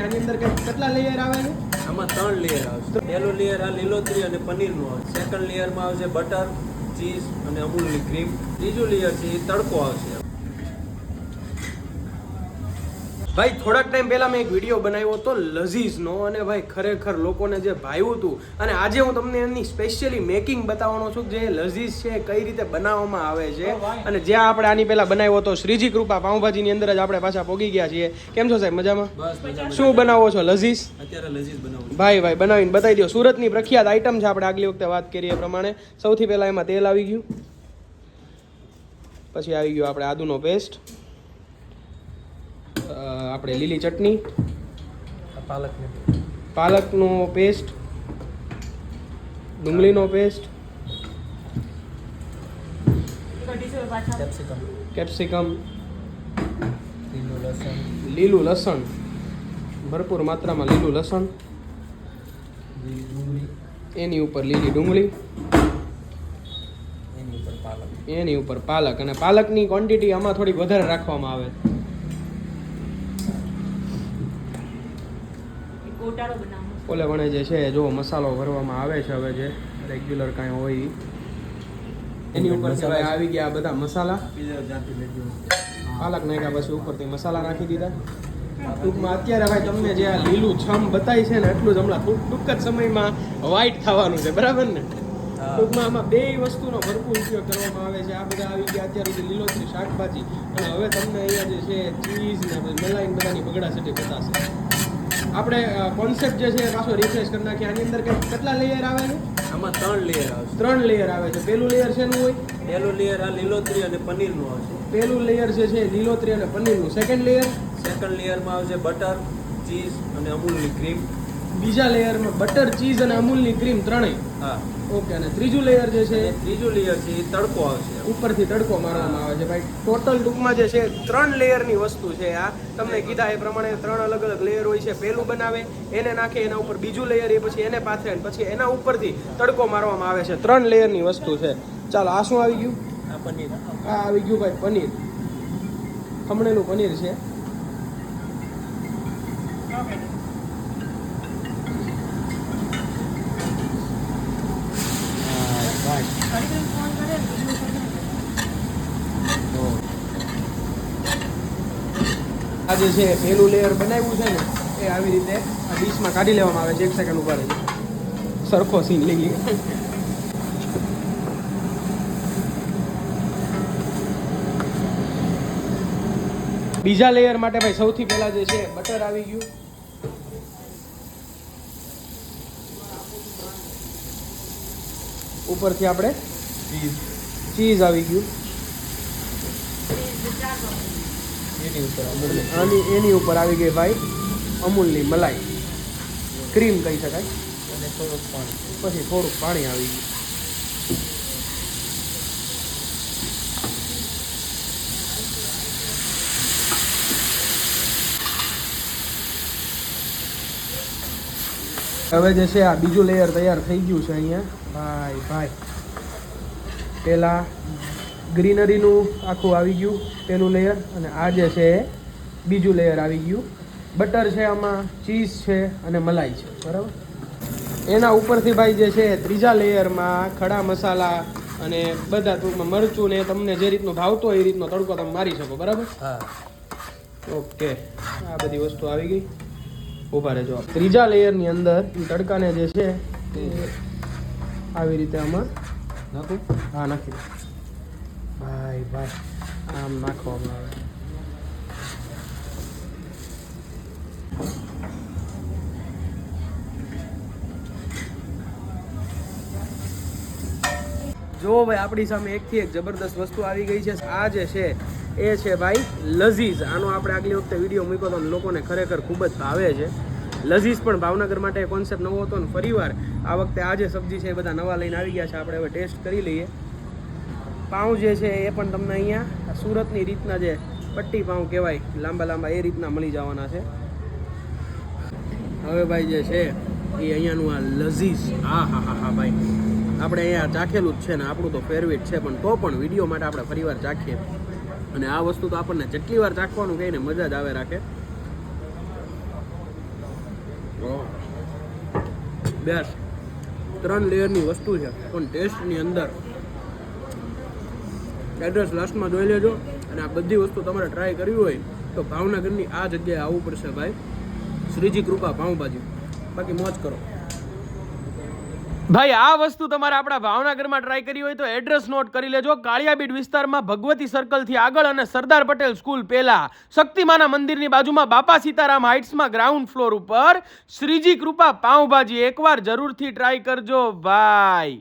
આની અંદર કેટલા લેયર આવે છે? આમાં 3 લેયર આવશે. પહેલું લેયર આ લીલોતરી અને પનીરનું આવશે. સેકન્ડ લેયરમાં આવશે બટર, ચીઝ અને અમૂલની ક્રીમ. ત્રીજું લેયર છે એ તડકો આવશે. ભાઈ થોડાક ટાઈમ પહેલા મેં એક વિડીયો બનાવ્યો હતો લઝીઝનો અને ભાઈ ખરેખર લોકોને જે ભાવ્યું હતું અને આજે હું તમને એની સ્પેશિયલી મેકિંગ બતાવવાનો છું જે લઝીઝ છે કઈ રીતે બનાવવામાં આવે છે અને જ્યાં આપણે આની પહેલા બનાવ્યો હતો શ્રીજી કૃપા પાઉંભાજીની અંદર જ આપણે પાછા પોગી ગયા છીએ. કેમ છો સાહેબ? મજામાં? બસ મજામાં. શું બનાવો છો? લઝીઝ? અત્યારે લઝીઝ બનાવું. ભાઈ બનાવીને બતાવી દો. સુરતની પ્રખ્યાત આઈટમ છે. આપણે આગલી વખતે વાત કરીએ એ પ્રમાણે સૌથી પહેલા એમાં તેલ આવી ગયું, પછી આવી ગયો આપણે આદુનો પેસ્ટ, આપણે લીલી ચટણી, પાલકનો પેસ્ટ, ડુંગળીનો પેસ્ટ, કેપ્સિકમ, લીલું લસણ, ભરપૂર માત્રામાં લીલું લસણ, એની ઉપર લીલી ડુંગળી, એની ઉપર પાલક. અને પાલકની ક્વોન્ટિટી આમાં થોડીક વધારે રાખવામાં આવે. ઓલે વણે જે છે જો મસાલો ભરવામાં આવે છે હવે જે રેગ્યુલર કાંઈ હોય એની ઉપર આવી ગયા આ બધા મસાલા. પાલક નાખ્યા પછી ઉપરથી મસાલા નાખી દીધા. ટૂંકમાં અત્યારે ભાઈ તમને જે આ લીલું છમ બતાવી છે ને એટલું જ હમણાં ટૂંક જ સમયમાં વ્હાઈટ થવાનું છે, બરાબર ને? ટૂંકમાં આમાં બે વસ્તુનો ભરપૂર ઉપયોગ કરવામાં આવે છે. આ બધા આવી ગયા અત્યાર સુધી લીલોતરી શાકભાજી અને હવે તમને અહીંયા જે છે ચીઝ ને મલાઈ બધાની બગડા સેટી બતાવશે. આપણે કોન્સેપ્ટ જે છે પાછો રિફ્રેશ કરી નાખીએ. આની અંદર કેટલા લેયર આવે છે? આમાં 3 લેયર આવશે. 3 લેયર આવે છે. પહેલું લેયર શેનું હોય? પહેલું લેયર આ લીલોતરી અને પનીરનું આવશે. પહેલું લેયર જે છે લીલોતરી અને પનીરનું. સેકન્ડ લેયરમાં આવશે બટર, ચીઝ અને અમૂલની ક્રીમ. બીજા લેયરમાં બટર, ચીઝ અને અમૂલની ક્રીમ ત્રણેય. હા, ઓકે. અને ત્રીજું લેયર જે છે ત્રીજું લેયર છે એ તડકો આવશે. ઉપરથી તડકો મારવામાં આવે છે. ભાઈ ટોટલ ટૂંકમાં જે છે 3 લેયરની વસ્તુ છે આ. તમને કીધા એ પ્રમાણે 3 અલગ અલગ લેયર હોય છે. પહેલું બનાવે, એને નાખે, એના ઉપર બીજું લેયર, એ પછી એને પાથરે, પછી એના ઉપરથી તડકો મારવામાં આવે છે. 3 લેયરની વસ્તુ છે. ચાલો, આ શું આવી ગયું? આ પનીર. આ આવી ગયું ભાઈ પનીર, ખમણેલું પનીર છે. આ જે છે પહેલું લેયર બનાવ્યું છે ને એ આવી રીતે આ ડીશમાં કાઢી લેવામાં આવે છે. 1 સેકન્ડ ઉપર સરખો સીન લઈ લઈએ. બીજા લેયર માટે ભાઈ સૌથી પહેલા જે છે બટર આવી ગયું, ઉપરથી આપણે ચીઝ આવી ગયું, એની ઉપર આવી ગઈ ભાઈ અમૂલની મલાઈ, ક્રીમ કહી શકાય, પછી થોડુંક પાણી આવી ગયું. હવે જે છે આ બીજું લેયર તૈયાર થઈ ગયું છે અહીંયા ભાઈ. પેલા ગ્રીનરીનું આખું આવી ગયું પેલું લેયર અને આ જે છે બીજું લેયર આવી ગયું. બટર છે, આમાં ચીઝ છે અને મલાઈ છે, બરાબર. એના ઉપરથી ભાઈ જે છે ત્રીજા લેયરમાં ખડા મસાલા અને બધા ટૂંકમાં મરચું ને તમને જે રીતનું ભાવતો હોય એ રીતનો તડકો તમે મારી શકો, બરાબર. હા, ઓકે. આ બધી વસ્તુ આવી ગઈ. ઊભા રહેજો. ત્રીજા લેયરની અંદર તડકાને જે છે તે આવી રીતે આમાં નાખું. હા, નાખી દો ભાઈ. આમ નાખવામાં આવે. જો ભાઈ આપણી સામે એકથી એક જબરદસ્ત વસ્તુ આવી ગઈ છે. આ જે છે એ છે ભાઈ લઝીઝ. આનો આપણે આગલી વખતે વિડીયો મૂક્યો તો લોકોને ખરેખર ખૂબ જ ભાવે છે. લઝીઝ પણ ભાવનગર માટે કોન્સેપ્ટ નવો હતો ને ફરીવાર આ વખતે આ જે સબ્જી છે એ બધા નવા લઈને આવી ગયા છે. આપણે હવે ટેસ્ટ કરી લઈએ. પાઉં જે છે એ પણ તમને અહીંયા સુરતની રીતના જે પટ્ટી પાઉં કહેવાય લાંબા એ રીતના મળી જવાના છે. હવે ભાઈ જે છે એ અહીંયાનું આ લઝીઝ, હા ભાઈ આપણે અહીંયા ચાખેલું જ છે ને આપણું તો ફેવરેટ છે, પણ તો પણ વિડીયો માટે આપણે ફરીવાર ચાખીએ. અને આ વસ્તુ તો આપણને જેટલી વાર ચાખવાનું કહીને મજા જ આવે રાખે. બેસ્ટ 3 લેયરની વસ્તુ છે પણ ટેસ્ટની અંદર. એડ્રેસ લાસ્ટમાં જોઈ લેજો અને આ બધી વસ્તુ તમારે ટ્રાય કરવી હોય તો ભાવનગરની આ જગ્યાએ આવવું પડશે ભાઈ, શ્રીજી કૃપા પાઉંભાજી. બાકી મોજ કરો ભાઈ. આ વસ્તુ તમારે આપણા ભાવનગરમાં ટ્રાય કરી હોય તો એડ્રેસ નોટ કરી લેજો. કાળિયાબીડ વિસ્તારમાં ભગવતી સર્કલથી આગળ અને સરદાર પટેલ સ્કૂલ પહેલા શક્તિમાના મંદિરની બાજુમાં બાપા સીતારામ હાઇટ્સમાં ગ્રાઉન્ડ ફ્લોર ઉપર શ્રીજી કૃપા પાઉંભાજી. એકવાર જરૂરથી ટ્રાય કરજો ભાઈ.